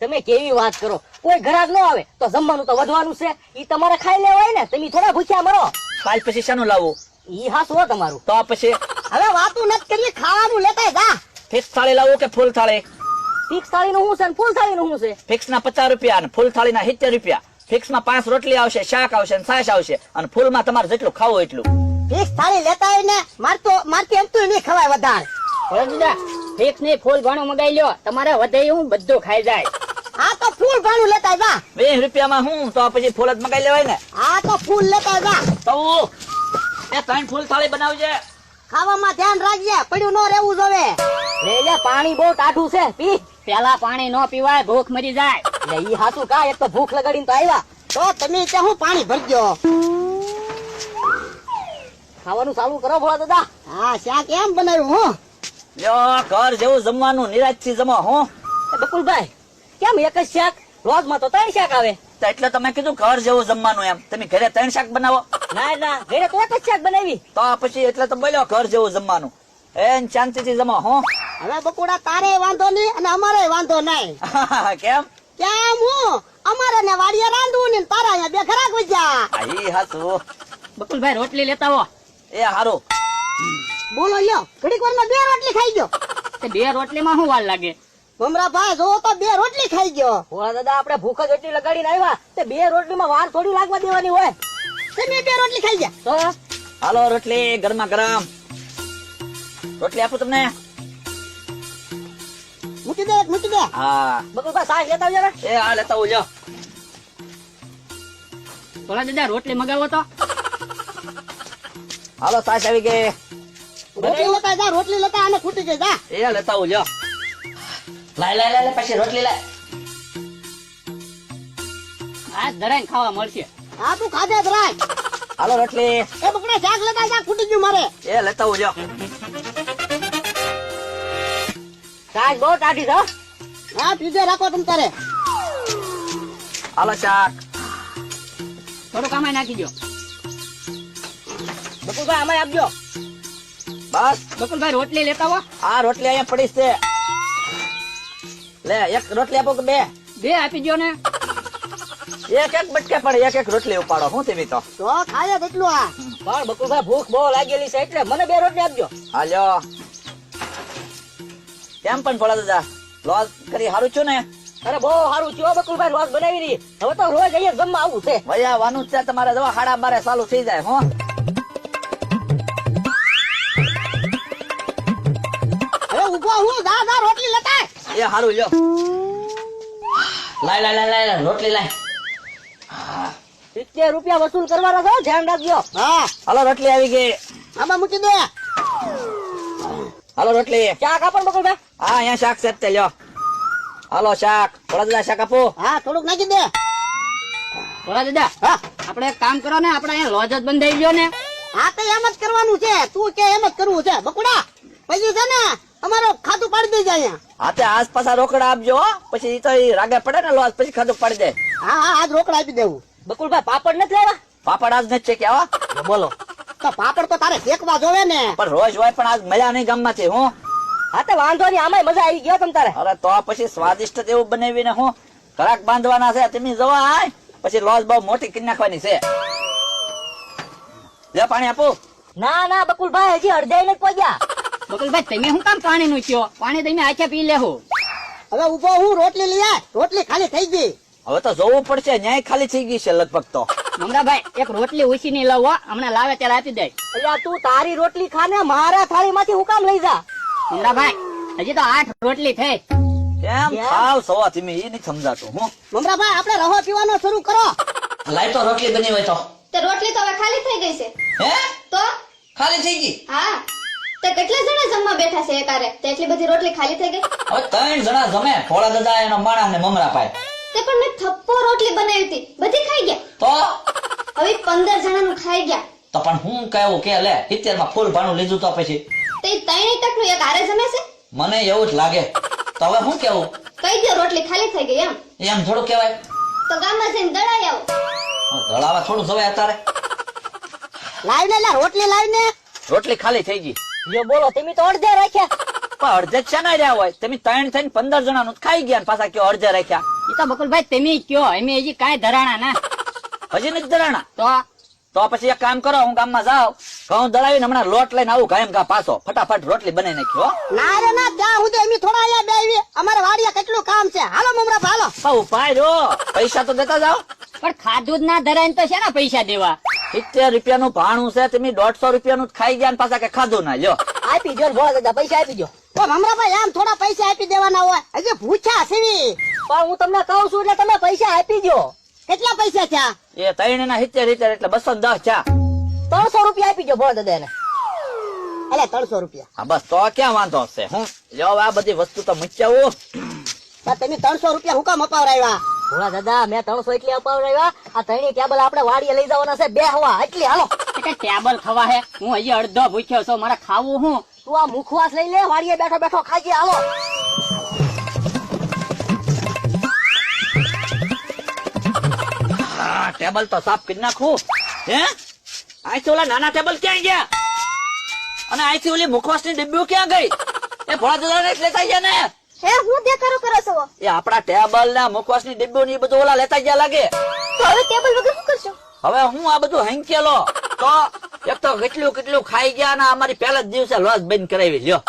તમે કેવી વાત કરો, કોઈ ઘરાક ન આવે તો જમવાનું તો વધવાનું છે. ઈ તમારે ખાઈ લેવાય ને, તમે થોડા ભૂખ્યા મરો. કાલ પછી શાનું લાવવું? ઈ હાસું હો તમારું. તો પછી હવે વાતું નથી કરીએ, ખાવાનું લેતા જા. ફિક્સ થાળી લાવવું કે ફૂલ થાળી? ફિક્સ થાળી નું શું છે ને ફૂલ થાળી નું શું છે? ફિક્સ ના 50 રૂપિયા અને ફૂલ થાળી ના 70 રૂપિયા. ફિક્સ માં 5 રોટલી આવશે, શાક આવશે અને છાશ આવશે, અને ફૂલ માં તમારે જેટલું ખાવું એટલું. ફિક્સ થાળી લેતા હોય ને, મારથી એમ તો નહીં ખવાય વધારે. ફિક્સ નહીં, ફૂલ ઘણું મગાઈ લ્યો, તમારે વધે એવું બધું ખાઈ જાય. આ તો ફૂલ ઘણું લેતા જા. 20 રૂપિયામાં હું તો પછી ફૂલ જ મગાઈ લેવાય ને. આ તો ફૂલ લેતા જા. તો એ 3 ફૂલ થાળી બનાવજે. ખાવામાં ધ્યાન રાખજે, પડ્યું ન રહેવું જોવે. લે પાણી બહુ ટાઢું છે, પી. પેલા પાણી ન પીવાય, ભૂખ મરી જાય. ઈ હાસું કા, એક તો ભૂખ લગાડીને તો આવ્યા, તો તમે ત્યાં હું પાણી ભરજો. ખાવાનું ચાલુ કરો ભોળા દાદા. હા, શાક એમ બનાવ્યું હું. લ્યો, ઘર જેવું જમવાનું, નિરાશ થી જમો. હું બકુલભાઈ, કેમ એક જ શાક? રોજમાં તો 3 શાક આવે. તો એટલે તમે કીધું ઘર જેવું જમવાનું એમ. તમે ઘરે 3 શાક બનાવો? ના, ઘરે તો એક જ શાક બનાવી. તો પછી એટલે તો બોલ્યો ઘર જેવું જમવાનું. એન શાંતિથી જમો. હું હવે બકુડા, તારે વાંધો નહીં અને અમારે વાંધો નહીં. કેમ? કેમ હું? અમારે ને વાડીએ રાંધવું ને તારા અહીંયા બે ખરાક વજ્યા. ઈ હાસુ. બકુલભાઈ, રોટલી લેતા આવો. એ હારું. બોલો લ્યો, ઘડીક વારમાં 2 રોટલી ખાઈ ગયો. તે 2 રોટલીમાં શું વાર લાગે? ભમરાભાઈ, જો તો 2 રોટલી ખાઈ ગયો. ભોળા દાદા, આપણે ભૂખ જ એટલી લગાડીને આવ્યા, તે 2 રોટલીમાં વાર થોડી લાગવા દેવાની હોય. તમે 2 રોટલી ખાઈ ગયા તો હાલો, રોટલી ગરમા ગરમ. રોટલી આપું તમને? મૂકી દે. હા. બકુલભાઈ, સાસ લેતા આવજો ને. એ આ લેતા આવું, લ્યો. ભોળા દાદા, રોટલી મગાવો તો. હાલો, સાસ આવી ગઈ. રોટલી લેતા આને ખૂટી ગઈ જા. એ લેતા આવું, લ્યો. લાય પછી રોટલી લાય. આ ધરાઈને ખાવા મળશે. હા, તું ખાધે ધરાય. હાલો, રોટલી. એ બકડા, શાક લેતા જા, ખૂટી ગયું મારે. એ લેતા આવું, લ્યો. શાક બહુ ટાઢી છે. હા, પીજે રાખો તમ તારે. હાલો, શાક. થોડુંક આમાં નાખી દો. બકુલભાઈ, આમાં આપજો. બસ. બકુલભાઈ, રોટલી લેતા આવો. આ રોટલી અહીંયા પડી છે. લે, એક રોટલી આપો કે 2? 2 આપી દો ને. એક બટકે પડે, એક રોટલી ઉપાડો. હું તેવી તો ખાય એટલું. આ પણ બકુલભાઈ, ભૂખ બહુ લાગેલી છે, એટલે મને 2 રોટલી આપજો. હાલ્યો. કેમ પણ ભોળા દાદા, લોસ કરી હારું છું ને? અરે બહુ સારું થયું બકુલભાઈ, રોજ બનાવી રહી. હવે તો રોજ અહીંયા જમવા આવું છે. ભાઈ, આવવાનું જ છે તમારે. જવા 12:30 ચાલુ થઈ જાય. હો, હવે ઉભો હું. જા રોટલી લેતા. એ હારું, લ્યો. લાય રોટલી લાય. 70 રૂપિયા વસૂલ કરવાના છો, ધ્યાન રાખજો. હા, હાલો, રોટલી આવી ગઈ. આમાં મૂકી દે. હાલો, રોટલી. શાક આપો બકુલભાઈ. હા, અહીંયા શાક છે તે લ્યો. હાલો, શાક. ભોળા દાદા, શાક આપો. હા, થોડુંક નાખી દે. ભોળા દાદા, હા, આપણે એક કામ કરો ને, આપણે અહીંયા લોજ જ બંધાઈ ગયો ને. હા, તો એમ જ કરવાનું છે. તું કે એમ જ કરવું છે બકુડા. પછી છે ને અમારો ખાતું પાડી દેજે અહીંયા. હા, તે આસપાસ રોકડા આપજો. હો, પછી ઈ તો ઈ રાગે પડે ને લોસ, પછી ખાતું પાડી દે. હા, આજ રોકડા આપી દેવું. બકુલભાઈ, પાપડ નથી લેવા? પાપડ આજ નથી છે કે? આવા બોલો. તો પાપડ તો તારે શેકવા જોવે ને. પણ રોજ હોય, પણ આજ મળ્યા નહીં ગામમાંથી. હું હા, તો વાંધો નહીં, આમાં મજા આવી ગયો તમ તારે. અરે તો પછી સ્વાદિષ્ટ એવું બનાવીને હું ઘરાક બાંધવાના છે. તમે જવા આય, પછી લોસ બહુ મોટી કરી નાખવાની છે. લે, પાણી આપું. ના બકુલભાઈ, હજી અડધાઈ નથી પહોંચ્યા. બકુલભાઈ, તમે શું કામ પાણી નું કયો? પાણી તમે આખે પી લેહો. હવે ઉભો હું, રોટલી લઈ આય. રોટલી ખાલી થઈ ગઈ. હવે તો જોવું પડશે, ન્યાય ખાલી થઈ ગઈ છે લગભગ. તો મમરાભાઈ, એક રોટલી ઓછી ની લાવો, હમણાં લાવે ત્યારે આપી દે. એટલે તું તારી રોટલી ખા ને, મારા થાળી માંથી હું કામ લઈ જા. મમરાભાઈ, હજી તો 8 રોટલી થઈ. કેમ ખાવ સવા તમે એ નહીં સમજાતું. હું મમરાભાઈ, આપણે રહો પીવાનો શરૂ કરો. લાય તો રોટલી બની હોય તો. તે રોટલી તો હવે ખાલી થઈ ગઈ છે. હે? તો ખાલી થઈ ગઈ? હા, તે કેટલા જણા જમવા બેઠા છે એકારે? તે એટલી બધી રોટલી ખાલી થઈ ગઈ? હવે 3 જણા જમે. ભોળા દાદા, એનો માણસ ને મમરાભાઈ. તે પણ મેં થપ્પો રોટલી બનાવી હતી, બધી ખાઈ ગયા. તો હવે 15 જણાનું ખાઈ ગયા. તો પણ હું કહેવું કે લે 70 માં ફૂલ ભાણું લીધું તો પછી તે 3 ટકનું એક હારે જમે છે. મને એવું જ લાગે. તો હવે હું કેવું? કહી દો રોટલી ખાલી થઈ ગઈ એમ. એમ થોડું કહેવાય. તો ગામમાં જઈને દળાઈ આવો. દળાવા થોડું જવાય અત્યારે. લાવ ને, રોટલી લાવ ને. રોટલી ખાલી થઈ ગઈ. જો બોલો, તમે તો અડધે રાખ્યા. પણ અડધે જ શેના રહ્યા હોય? તમે 3 થઈને 15 જણાનું જ ખાઈ ગયા ને પાછા કયો અડધે રાખ્યા. ઈ તો બકુલભાઈ તમે કયો, અમે હજી કાંઈ ધરાણા ના. હજી નથી ધરાણા? તો પછી એક કામ કરો, હું ગામમાં જાઉં, ઘઉં દળાવીને હમણાં લોટ લઈને આવું ગાયમ ઘા પાછો, ફટાફટ રોટલી બનાવી નાખ્યો. ના રે ના, ત્યાં સુધી અમે થોડા અહીંયા બેહી, અમારે વાડીએ કેટલું કામ છે. હાલો મમરા હાલો. ઉપાય રો, પૈસા તો દેતા જાઓ. પણ ખાધું જ ના ધરાય તો શેના પૈસા દેવા? 70 રૂપિયાનું ભાણું છે, તમે 150 રૂપિયાનું જ ખાઈ ગયા ને પાછા કે ખાધું ના. લ્યો આપી દો ભોળા દાદા, પૈસા આપી દો. ઓ મમરાભાઈ, આમ થોડા પૈસા આપી દેવાના હોય, હજી ભૂખ્યા સીવી. પણ હું તમને કહું છું એટલે તમે પૈસા આપી દો. કેટલા પૈસા થયા? એ 3 ના 70 એટલે 210 ચા. 300 રૂપિયા આપી દો ભોળા દાદા ને. અલે 300 રૂપિયા. હા બસ, તો ક્યાં વાંધો છે. હું લ્યો આ બધી વસ્તુ તો મૂક્યાવું. તમે 300 રૂપિયા હું કામ અપાવરાવ્યા? ભોળા દાદા, મેં 300 એટલે અપાવરાવ્યા. આ ત્રણેય ટેબલ આપણે વાડીએ લઈ જવાના છે, બે હવા એટલી. હાલો. ટેબલ ખવા હે? હું હજી અડધો ભૂખ્યો છું, મારે ખાવું હું? તું આ મુખવાસ લઈ લે, વાડીએ બેઠો બેઠો ખાજે. હાલો. હા, ટેબલ તો સાફ કરી નાખું. હે આથી ઓલા નાના ટેબલ ક્યાં ગયા? અને આથી ઓલી મુખવાસની ડબ્બીઓ ક્યાં ગઈ? એ ભોળા દાદા ને લેતા ગયા ને? હે હું દેખાડો કરો છો? એ આપણા ટેબલ ને મુખવાસની ડબ્બીઓ ને એ બધું ઓલા લેતા ગયા લાગે. તો હવે ટેબલ વગર શું કરશો? હવે હું આ બધું હંકેલો તો એક તો કેટલું કેટલું ખાઈ ગયા ને અમારી પહેલા જ દિવસે લોસ બંધ કરાવી. લ્યો